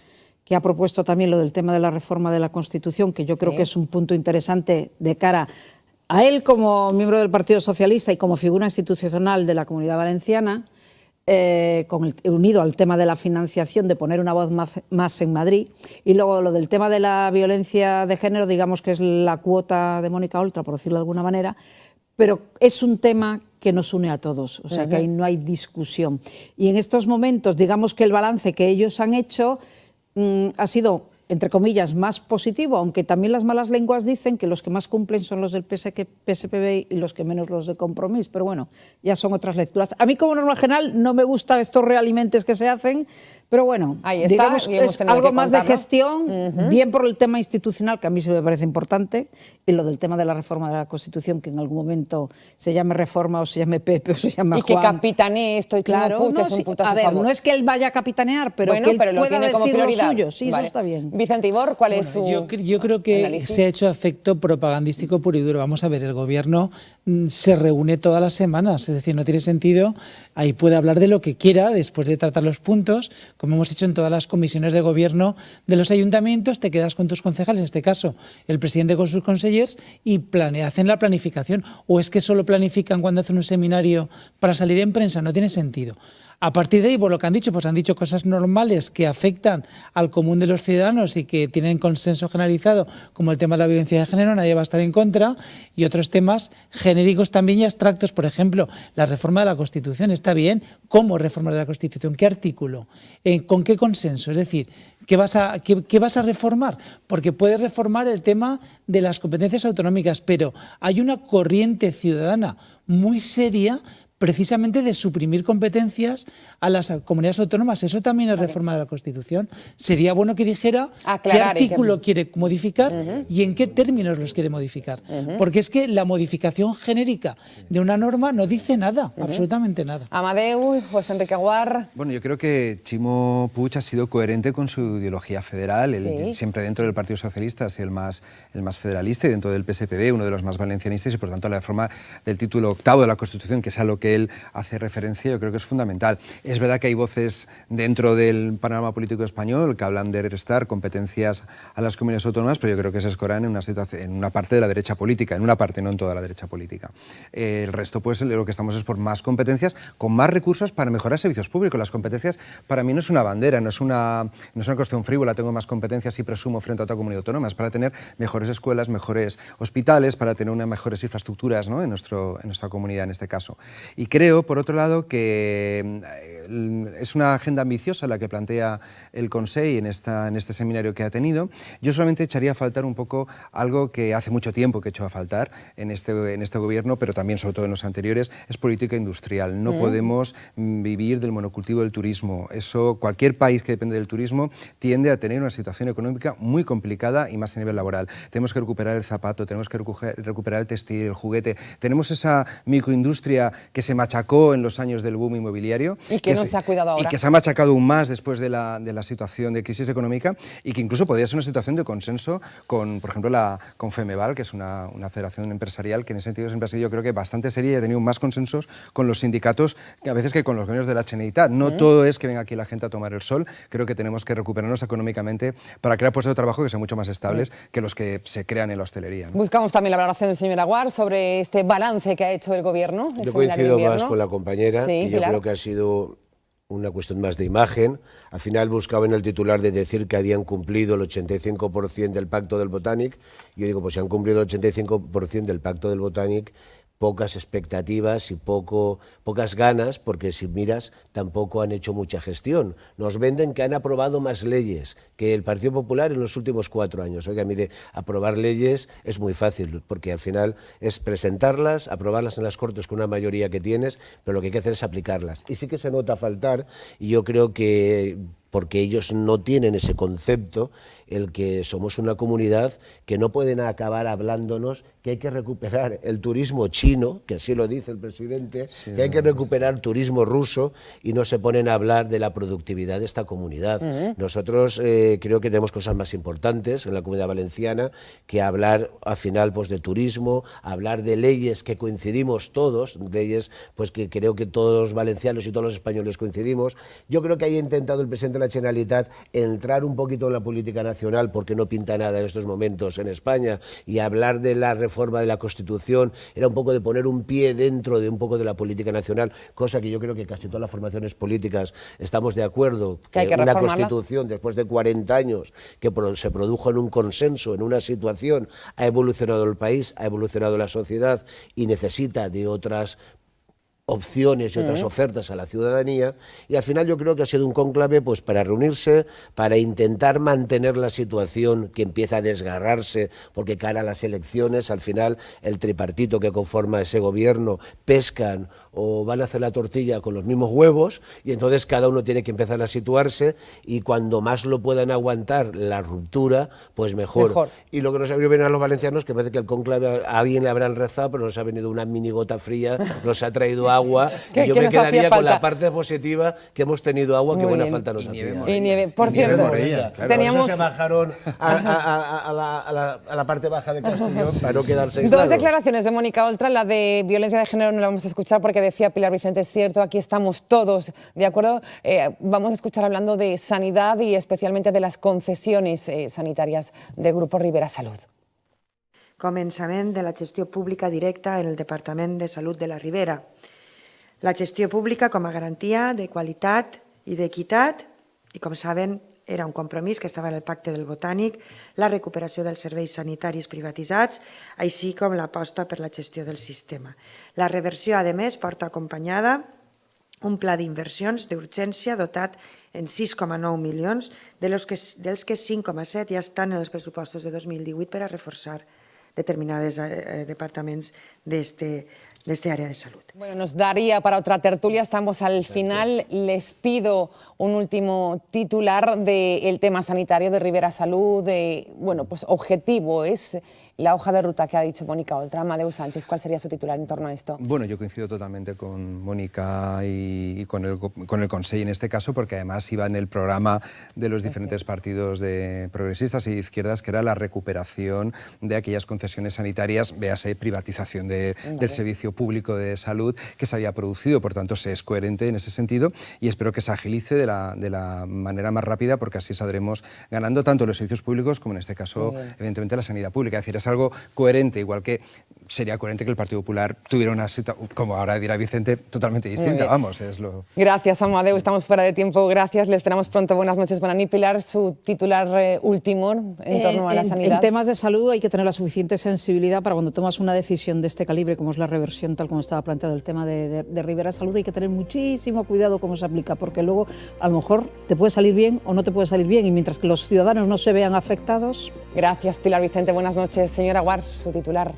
que ha propuesto también lo del tema de la reforma de la Constitución, que yo creo que es un punto interesante de cara a él como miembro del Partido Socialista y como figura institucional de la Comunidad Valenciana, unido al tema de la financiación, de poner una voz más en Madrid. Y luego lo del tema de la violencia de género, digamos que es la cuota de Mónica Oltra, por decirlo de alguna manera, pero es un tema que nos une a todos, o sea que ahí no hay discusión. Y en estos momentos, digamos que el balance que ellos han hecho ha sido, entre comillas, más positivo, aunque también las malas lenguas dicen que los que más cumplen son los del PSPB y los que menos los de Compromís, pero bueno, ya son otras lecturas. A mí, como norma general, no me gustan estos realimentes que se hacen, pero bueno, digamos, es algo más de gestión, bien por el tema institucional, que a mí se me parece importante, y lo del tema de la reforma de la Constitución, que en algún momento se llame reforma o se llame Pepe o se llame Juan. Y que capitanee esto, y claro, Ximo Puig es un punto a su favor. No es que él vaya a capitanear, pero bueno, que él pero pueda tiene como decir prioridad. Lo suyo. Sí, eso está bien. Vicente Ibor, ¿cuál es su yo creo que análisis? se ha hecho efecto propagandístico puro y duro. Vamos a ver, el gobierno se reúne todas las semanas, es decir, no tiene sentido, ahí puede hablar de lo que quiera después de tratar los puntos, como hemos hecho en todas las comisiones de gobierno de los ayuntamientos, te quedas con tus concejales, en este caso el presidente con sus consellers, y hacen la planificación. ¿O es que solo planifican cuando hacen un seminario para salir en prensa? No tiene sentido. A partir de ahí, por lo que han dicho, pues han dicho cosas normales que afectan al común de los ciudadanos y que tienen consenso generalizado, como el tema de la violencia de género, nadie va a estar en contra, y otros temas genéricos también y abstractos, por ejemplo, la reforma de la Constitución. Está bien, ¿cómo reforma de la Constitución? ¿Qué artículo? ¿Con qué consenso? Es decir, ¿qué vas a reformar? Porque puedes reformar el tema de las competencias autonómicas, pero hay una corriente ciudadana muy seria precisamente de suprimir competencias a las comunidades autónomas. Eso también es reforma de la Constitución. Sería bueno que dijera qué artículo quiere modificar y en qué términos los quiere modificar. Porque es que la modificación genérica de una norma no dice nada, absolutamente nada. Amadeu, José Enrique Aguar. Bueno, yo creo que Ximo Puig ha sido coherente con su ideología federal. Él siempre dentro del Partido Socialista ha sido el más federalista, y dentro del PSPB uno de los más valencianistas, y por tanto la reforma del título octavo de la Constitución, que es a lo que él hace referencia, yo creo que es fundamental. Es verdad que hay voces dentro del panorama político español que hablan de restar competencias a las comunidades autónomas, pero yo creo que se escoran en una parte de la derecha política, en una parte, no en toda la derecha política. El resto, pues lo que estamos es por más competencias, con más recursos para mejorar servicios públicos. Las competencias para mí no es una bandera, no es una cuestión frívola, tengo más competencias y presumo frente a otra comunidad autónoma, es para tener mejores escuelas, mejores hospitales, para tener unas mejores infraestructuras, ¿no? en nuestra comunidad en este caso. Y creo, por otro lado, que es una agenda ambiciosa la que plantea el Consell en este seminario que ha tenido. Yo solamente echaría a faltar un poco algo que hace mucho tiempo que he hecho a faltar en este gobierno, pero también, sobre todo en los anteriores, es política industrial. No podemos vivir del monocultivo del turismo. Cualquier país que depende del turismo tiende a tener una situación económica muy complicada, y más a nivel laboral. Tenemos que recuperar el zapato, tenemos que recuperar el textil, el juguete. Tenemos esa microindustria que se machacó en los años del boom inmobiliario. Y que no se ha cuidado ahora. Y que se ha machacado aún más después de la situación de crisis económica, y que incluso podría ser una situación de consenso con, por ejemplo, con Femeval, que es una federación empresarial que en ese sentido siempre ha sido, yo creo que bastante seria, y ha tenido más consensos con los sindicatos a veces que con los gremios de la Generalitat. No todo es que venga aquí la gente a tomar el sol. Creo que tenemos que recuperarnos económicamente para crear puestos de trabajo que sean mucho más estables que los que se crean en la hostelería, ¿no? Buscamos también la valoración del señor Aguar sobre este balance que ha hecho el gobierno. Yo coincido más con la compañera, y yo creo que ha sido una cuestión más de imagen. Al final buscaban el titular de decir que habían cumplido el 85% del Pacto del Botànic. Yo digo, pues si han cumplido el 85% del Pacto del Botànic, pocas expectativas y pocas ganas, porque si miras tampoco han hecho mucha gestión. Nos venden que han aprobado más leyes que el Partido Popular en los últimos 4 años. Oiga, mire, aprobar leyes es muy fácil, porque al final es presentarlas, aprobarlas en las Cortes con una mayoría que tienes, pero lo que hay que hacer es aplicarlas. Y sí que se nota faltar, y yo creo que porque ellos no tienen ese concepto, el que somos una comunidad que no pueden acabar hablándonos que hay que recuperar el turismo chino, que así lo dice el presidente, sí, que hay que recuperar turismo ruso, y no se ponen a hablar de la productividad de esta comunidad. Nosotros creo que tenemos cosas más importantes en la Comunidad Valenciana que hablar al final pues de turismo, hablar de leyes que coincidimos todos, leyes pues que creo que todos los valencianos y todos los españoles coincidimos. Yo creo que haya intentado el presidente de la Generalitat entrar un poquito en la política nacional, porque no pinta nada en estos momentos en España, y hablar de la reforma de la Constitución era un poco de poner un pie dentro de un poco de la política nacional, cosa que yo creo que casi todas las formaciones políticas estamos de acuerdo, que hay que una reformarla. Constitución después de 40 años que se produjo en un consenso, en una situación, ha evolucionado el país, ha evolucionado la sociedad y necesita de otras opciones y otras ofertas a la ciudadanía, y al final yo creo que ha sido un cónclave pues para reunirse, para intentar mantener la situación que empieza a desgarrarse, porque cara a las elecciones al final el tripartito que conforma ese gobierno pescan o van a hacer la tortilla con los mismos huevos, y entonces cada uno tiene que empezar a situarse, y cuando más lo puedan aguantar la ruptura, pues mejor. Y lo que nos ha venido bien a los valencianos, que parece que el cónclave a alguien le habrán rezado, pero nos ha venido una minigota fría, nos ha traído agua, y yo me quedaría con la parte positiva, que hemos tenido agua, que buena falta nos hacía. Y nieve, por cierto, teníamos... se bajaron a la parte baja de Castellón para no quedarse aislados. Dos declaraciones de Mónica Oltra, la de violencia de género no la vamos a escuchar porque decía Pilar Vicente, es cierto, aquí estamos todos de acuerdo. Vamos a escuchar hablando de sanidad y especialmente de las concesiones sanitarias del Grupo Ribera Salud. Començament de la gestió pública directa en el Departament de Salut de la Ribera. La gestió pública com a garantia de qualitat i d'equitat, i com saben era un compromís que estava en el Pacte del Botànic, la recuperació dels serveis sanitaris privatitzats, així com l'aposta per la gestió del sistema. La reversió, a més, porta acompanyada un pla d'inversions d'urgència dotat en 6,9 milions, dels que 5,7 ja estan en els pressupostos de 2018 per a reforçar determinades departaments d'esta área de salud. Bueno, nos daría para otra tertulia, estamos al final. Les pido un último titular del tema sanitario de Ribera Salud. Bueno, pues objetivo es la hoja de ruta que ha dicho Mónica Oltra. Amadeu Sánchez, ¿cuál sería su titular en torno a esto? Bueno, yo coincido totalmente con Mónica y con el Consejo en este caso, porque además iba en el programa de los diferentes partidos de progresistas y de izquierdas, que era la recuperación de aquellas concesiones sanitarias, véase privatización del servicio público de salud que se había producido. Por tanto, se es coherente en ese sentido y espero que se agilice de la manera más rápida, porque así saldremos ganando tanto los servicios públicos como en este caso, evidentemente, la sanidad pública. Es decir, es algo coherente, igual que sería coherente que el Partido Popular tuviera una situación, como ahora dirá Vicente, totalmente distinta. Vamos, es lo... Gracias, Amadeu. Estamos fuera de tiempo. Gracias. Le esperamos pronto. Buenas noches. Buenas noches, Pilar. Su titular último en torno a la sanidad. En temas de salud hay que tener la suficiente sensibilidad para cuando tomas una decisión de este calibre, como es la reversión, tal como estaba planteado el tema de Ribera Salud, hay que tener muchísimo cuidado cómo se aplica, porque luego a lo mejor te puede salir bien o no te puede salir bien, y mientras que los ciudadanos no se vean afectados... Gracias, Pilar Vicente. Buenas noches. Señora Aguar, su titular.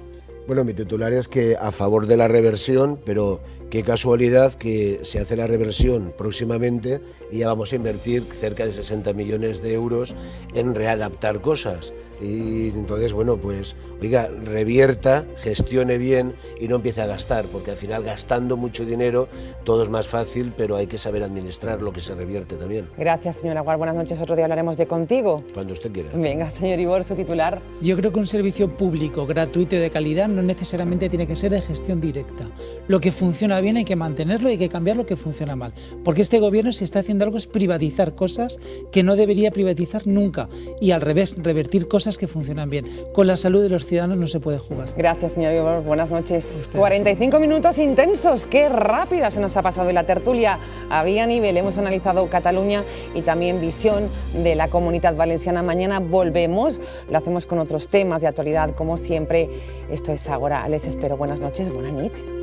Bueno, mi titular es que a favor de la reversión, pero qué casualidad que se hace la reversión próximamente y ya vamos a invertir cerca de 60 millones de euros en readaptar cosas. Y entonces, bueno, pues, oiga, revierta, gestione bien y no empiece a gastar, porque al final gastando mucho dinero todo es más fácil, pero hay que saber administrar lo que se revierte también. Gracias, señora Aguar. Buenas noches. Otro día hablaremos de Contigo. Cuando usted quiera. Venga, señor Ibor, su titular. Yo creo que un servicio público, gratuito y de calidad no necesariamente tiene que ser de gestión directa. Lo que funciona funciona bien hay que mantenerlo y hay que cambiar lo que funciona mal. Porque este gobierno, si está haciendo algo, es privatizar cosas que no debería privatizar nunca. Y al revés, revertir cosas que funcionan bien. Con la salud de los ciudadanos no se puede jugar. Gracias, señor Ibor. Buenas noches. 45 minutos intensos. Qué rápida se nos ha pasado la tertulia. Había nivel. Hemos analizado Cataluña y también visión de la Comunitat Valenciana. Mañana volvemos. Lo hacemos con otros temas de actualidad, como siempre. Esto es Agora. Les espero. Buenas noches. Buena nit.